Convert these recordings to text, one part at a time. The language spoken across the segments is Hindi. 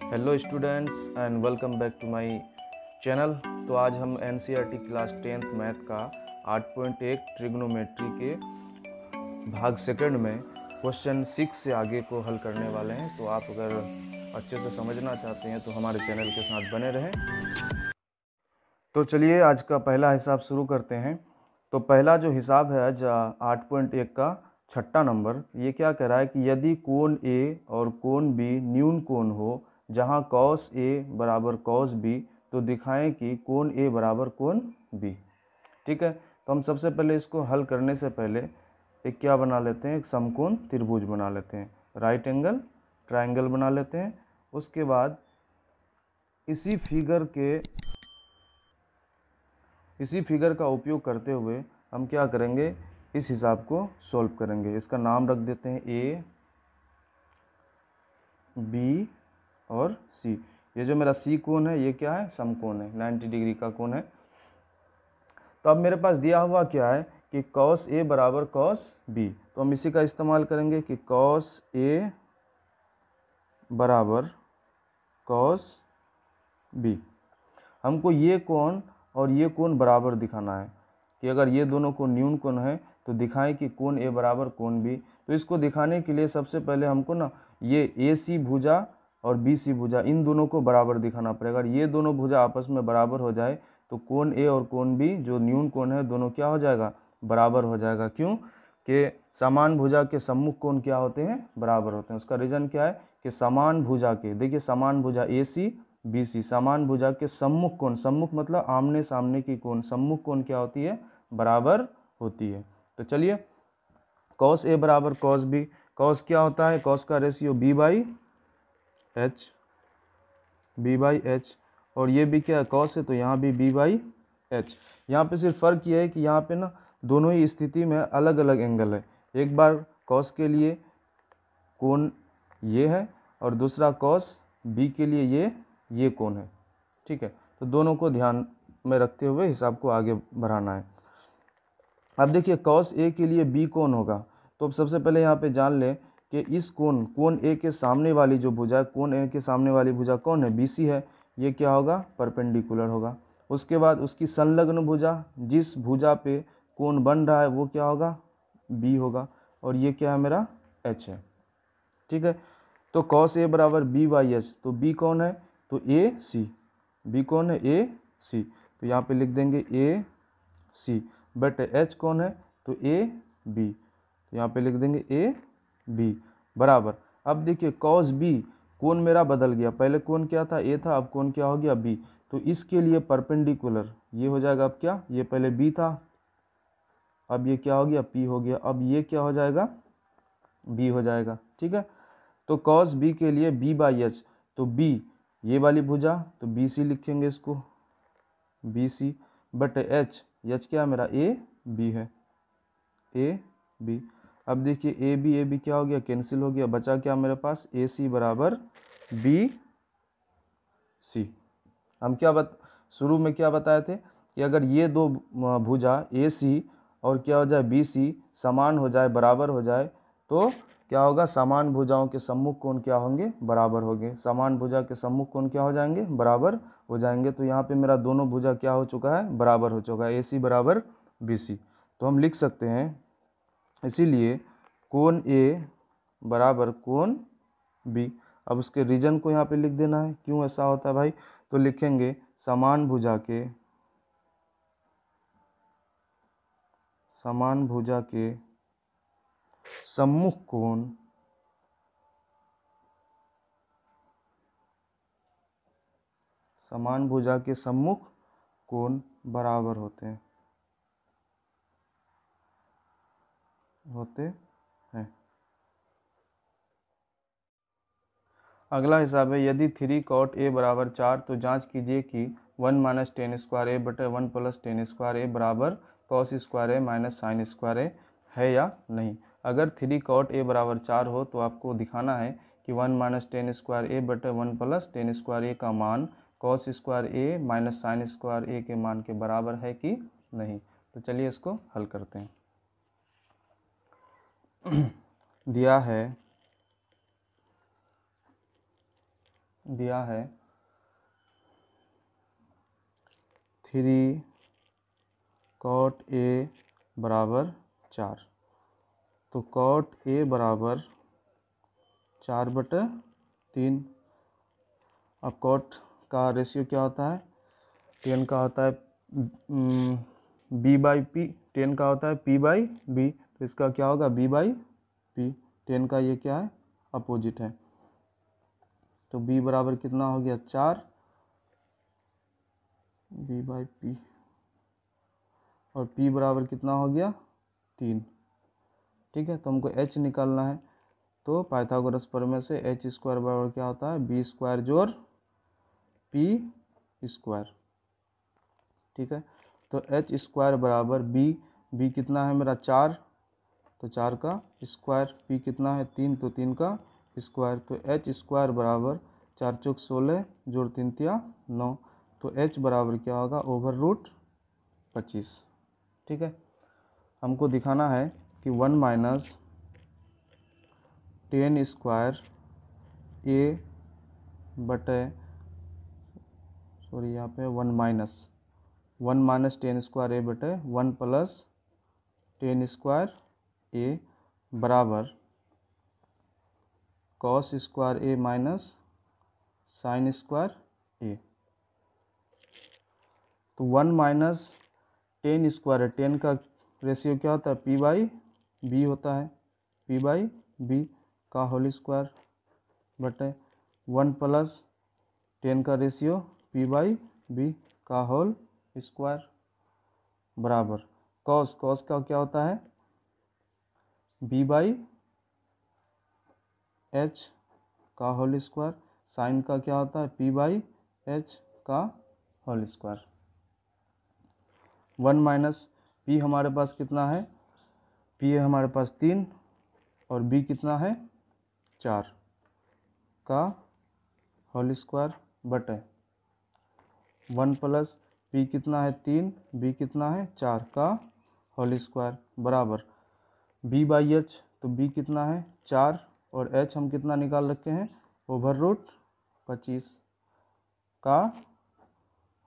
Hello students and welcome back to my channel. तो आज हम एनसीईआरटी क्लास 10th मैथ का 8.1 ट्रिग्नोमेट्री के भाग सेकंड में क्वेश्चन 6 से आगे को हल करने वाले हैं। तो आप अगर अच्छे से समझना चाहते हैं तो हमारे चैनल के साथ बने रहें। तो चलिए आज का पहला हिसाब शुरू करते हैं। तो पहला जो हिसाब है आज 8.1 का छठा नंबर, ये क्या कह रहा है कि यदि कोण ए और कोण बी न्यून कोण हो जहां कॉस ए बराबर कॉस बी तो दिखाएं कि कोण ए बराबर कोण बी। ठीक है, तो हम सबसे पहले इसको हल करने से पहले एक क्या बना लेते हैं, एक समकोण त्रिभुज बना लेते हैं, राइट एंगल ट्रायंगल बना लेते हैं। उसके बाद इसी फिगर का उपयोग करते हुए हम क्या करेंगे, इस हिसाब को सॉल्व करेंगे। इसका नाम रख देते हैं ए बी और सी। ये जो मेरा सी कोण है ये क्या है, समकोण है, 90 डिग्री का कोण है। तो अब मेरे पास दिया हुआ क्या है कि कॉस ए बराबर कॉस बी, तो हम इसी का इस्तेमाल करेंगे कि कॉस ए बराबर कॉस बी। हमको ये कोण और ये कोण बराबर दिखाना है कि अगर ये दोनों कोण न्यून कोण है तो दिखाएं कि कोण ए बराबर कोण बी। तो इसको दिखाने के लिए सबसे पहले हमको ना ये ए सी भुजा और बी सी भुजा इन दोनों को बराबर दिखाना पड़ेगा। अगर ये दोनों भुजा आपस में बराबर हो जाए तो कोण ए और कोण बी जो न्यून कोण है दोनों क्या हो जाएगा, बराबर हो जाएगा। क्यों कि समान भुजा के सम्मुख कोण क्या होते हैं, बराबर होते हैं। उसका रीजन क्या है कि समान भुजा के, देखिए समान भुजा ए सी बी सी, समान भुजा के सम्मुख कोण, सम्मुख मतलब आमने सामने की कोण, सम्मुख कोण क्या होती है, बराबर होती है। तो चलिए कॉस ए बराबर कॉस बी, कॉस क्या होता है, कॉस का रेशियो बी बाई एच, और ये भी क्या है कॉस है तो यहाँ भी बी बाई एच। यहाँ पे सिर्फ फर्क ये है कि यहाँ पे ना दोनों ही स्थिति में अलग अलग एंगल है। एक बार कॉस के लिए कोण ये है और दूसरा कॉस बी के लिए ये कोण है। ठीक है, तो दोनों को ध्यान में रखते हुए हिसाब को आगे बढ़ाना है। अब देखिए कॉस ए के लिए बी कोण होगा, तो अब सबसे पहले यहाँ पे जान लें कि इस कोण ए के सामने वाली जो भुजा है, कोण ए के सामने वाली भुजा कौन है, बी सी है, ये क्या होगा, परपेंडिकुलर होगा। उसके बाद उसकी संलग्न भुजा, जिस भुजा पे कोण बन रहा है वो क्या होगा, बी होगा, और ये क्या है मेरा एच है। ठीक है, तो कॉस ए बराबर बी बाई एच, तो बी कौन है, तो ए सी, बी कौन है, ए सी, तो यहाँ पे लिख देंगे ए सी, बट एच कौन है, तो ए बी, तो यहाँ पे लिख देंगे ए बी बराबर। अब देखिए कॉस बी, कोण मेरा बदल गया, पहले कोण क्या था, ए था, अब कोण क्या हो गया, बी, तो इसके लिए परपेंडिकुलर ये हो जाएगा, अब क्या, ये पहले बी था, अब ये क्या हो गया, पी हो गया, अब ये क्या हो जाएगा, बी हो जाएगा। ठीक है, तो कॉस बी के लिए बी बाई एच, तो बी ये वाली भुजा तो बी सी लिखेंगे इसको, बी सी, बट एच क्या मेरा ए बी है, ए बी। अब देखिए ए बी क्या हो गया, कैंसिल हो गया, बचा क्या मेरे पास, ए सी बराबर बी सी। हम शुरू में क्या बताए थे कि अगर ये दो भुजा ए सी और क्या हो जाए बी सी समान हो जाए, बराबर हो जाए, तो क्या होगा, समान भुजाओं के सम्मुख कोण क्या होंगे, बराबर होंगे। समान भुजा के सम्मुख कोण क्या हो जाएंगे, बराबर हो जाएंगे। तो यहाँ पे मेरा दोनों भुजा क्या हो चुका है, बराबर हो चुका है, ए सी बराबर बी सी। तो हम लिख सकते हैं इसीलिए कोण ए बराबर कोण बी। अब उसके रीजन को यहाँ पे लिख देना है, क्यों ऐसा होता है भाई, तो लिखेंगे समान भुजा के सम्मुख कोण समान भुजा के सम्मुख कोण बराबर होते हैं अगला हिसाब है, यदि 3 cot a बराबर 4 तो जांच कीजिए कि 1 माइनस टेन स्क्वायर ए बटे 1 प्लस टेन स्क्वायर ए बराबर कॉस स्क्वायर ए माइनस साइन स्क्वायर ए है या नहीं। अगर 3 cot a बराबर 4 हो तो आपको दिखाना है कि 1 माइनस टेन स्क्वायर ए बटे 1 प्लस टेन स्क्वायर ए का मान कॉस स्क्वायर ए माइनस साइन स्क्वायर ए के मान के बराबर है कि नहीं। तो चलिए इसको हल करते हैं। दिया है दिया है 3 cot A बराबर 4, तो cot A बराबर 4/3। अब cot का रेशियो क्या होता है, tan का होता है B/P, tan का होता है P/B, तो इसका क्या होगा B/P। tan का ये क्या है, अपोजिट है, तो B बराबर कितना हो गया 4 B/P, और P बराबर कितना हो गया 3। ठीक है, तो हमको H निकालना है, तो पाइथागोरस प्रमेय से H² बराबर क्या होता है B² जोड़ P²। ठीक है, तो H² बराबर B कितना है मेरा 4, तो 4 का स्क्वायर, P कितना है 3, तो 3 का स्क्वायर, तो H² बराबर 4 चौक 16 जोड़ 3 तिया 9, तो H बराबर क्या होगा /25। ठीक है, हमको दिखाना है कि 1 माइनस tan स्क्वायर A बटे, सॉरी यहाँ पे 1 माइनस tan स्क्वायर A बटे 1 प्लस tan स्क्वायर A बराबर cos square A minus sine square A। तो 1 माइनस tan स्क्वायर है, tan का रेशियो क्या होता है P/B होता है, P/B का होल स्क्वायर बटे 1 प्लस tan का रेशियो P/B का होल स्क्वायर बराबर cos का क्या होता है B/H का होल स्क्वायर, साइन का क्या होता है P/H का होल स्क्वायर। 1 माइनस P हमारे पास कितना है, P है हमारे पास 3 और B कितना है 4 का होल स्क्वायर बटे 1 प्लस P कितना है 3, B कितना है 4 का होल स्क्वायर बराबर B/H, तो B कितना है 4 और H हम कितना निकाल रखे हैं /25 का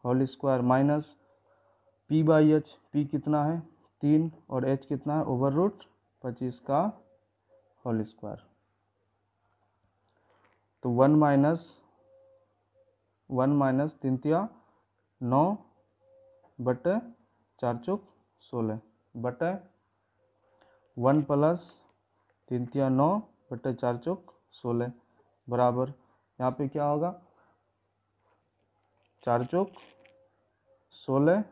whole square minus P/H, P कितना है 3 और H कितना है /25 का होल स्क्वायर, तो 1 माइनस 3 तिया 9 बटे 4 चौक 16 बटे 1 प्लस 3 तिया 9 बटे 4 चौक 16 बराबर, यहाँ पे क्या होगा 4 चौक 16।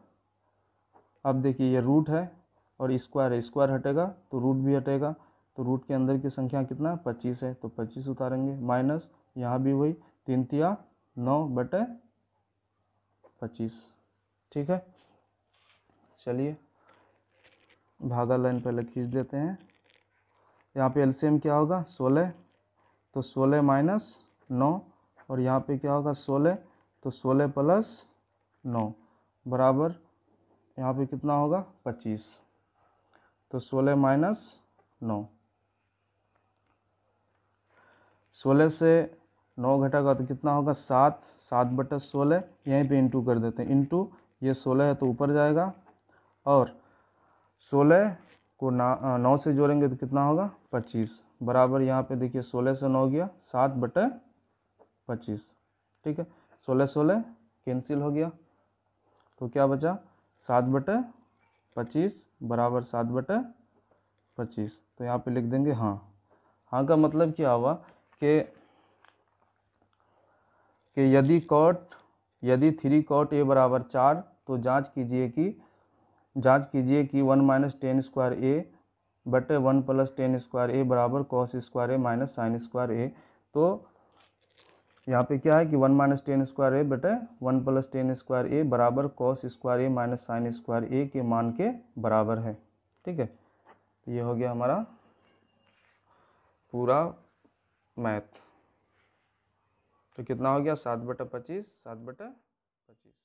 अब देखिए ये रूट है और स्क्वायर है, स्क्वायर हटेगा तो रूट भी हटेगा, तो रूट के अंदर की संख्या कितना 25 है, तो 25 उतारेंगे, माइनस यहाँ भी वही 3 तिया 9 बटे 25। ठीक है, चलिए भागा लाइन पहले खींच देते हैं। यहाँ पे एलसीएम क्या होगा 16, तो 16 माइनस 9, और यहाँ पे क्या होगा 16, तो 16 प्लस 9 बराबर यहाँ पे कितना होगा 25, तो 16 माइनस 9, 16 से 9 घटागा तो कितना होगा 7, 7/16, यहीं पे इंटू कर देते हैं, इंटू ये 16 है तो ऊपर जाएगा, और 16 को 9 से जोड़ेंगे तो कितना होगा 25 बराबर, यहाँ पे देखिए 16 से 9 गया 7/25। ठीक है, 16 कैंसिल हो गया, तो क्या बचा 7/25 बराबर 7/25, तो यहाँ पे लिख देंगे हाँ। हाँ का मतलब क्या हुआ कि यदि 3 cot A बराबर 4, तो जांच कीजिए कि 1 माइनस tan स्क्वायर A बटे 1 प्लस tan स्क्वायर A बराबर cos square A minus sine square A। तो यहाँ पे क्या है कि 1 माइनस tan स्क्वायर A बटे 1 प्लस tan स्क्वायर A बराबर cos square A minus sine square A के मान के बराबर है। ठीक है, तो ये हो गया हमारा पूरा मैथ, तो कितना हो गया 7/25, 7/25।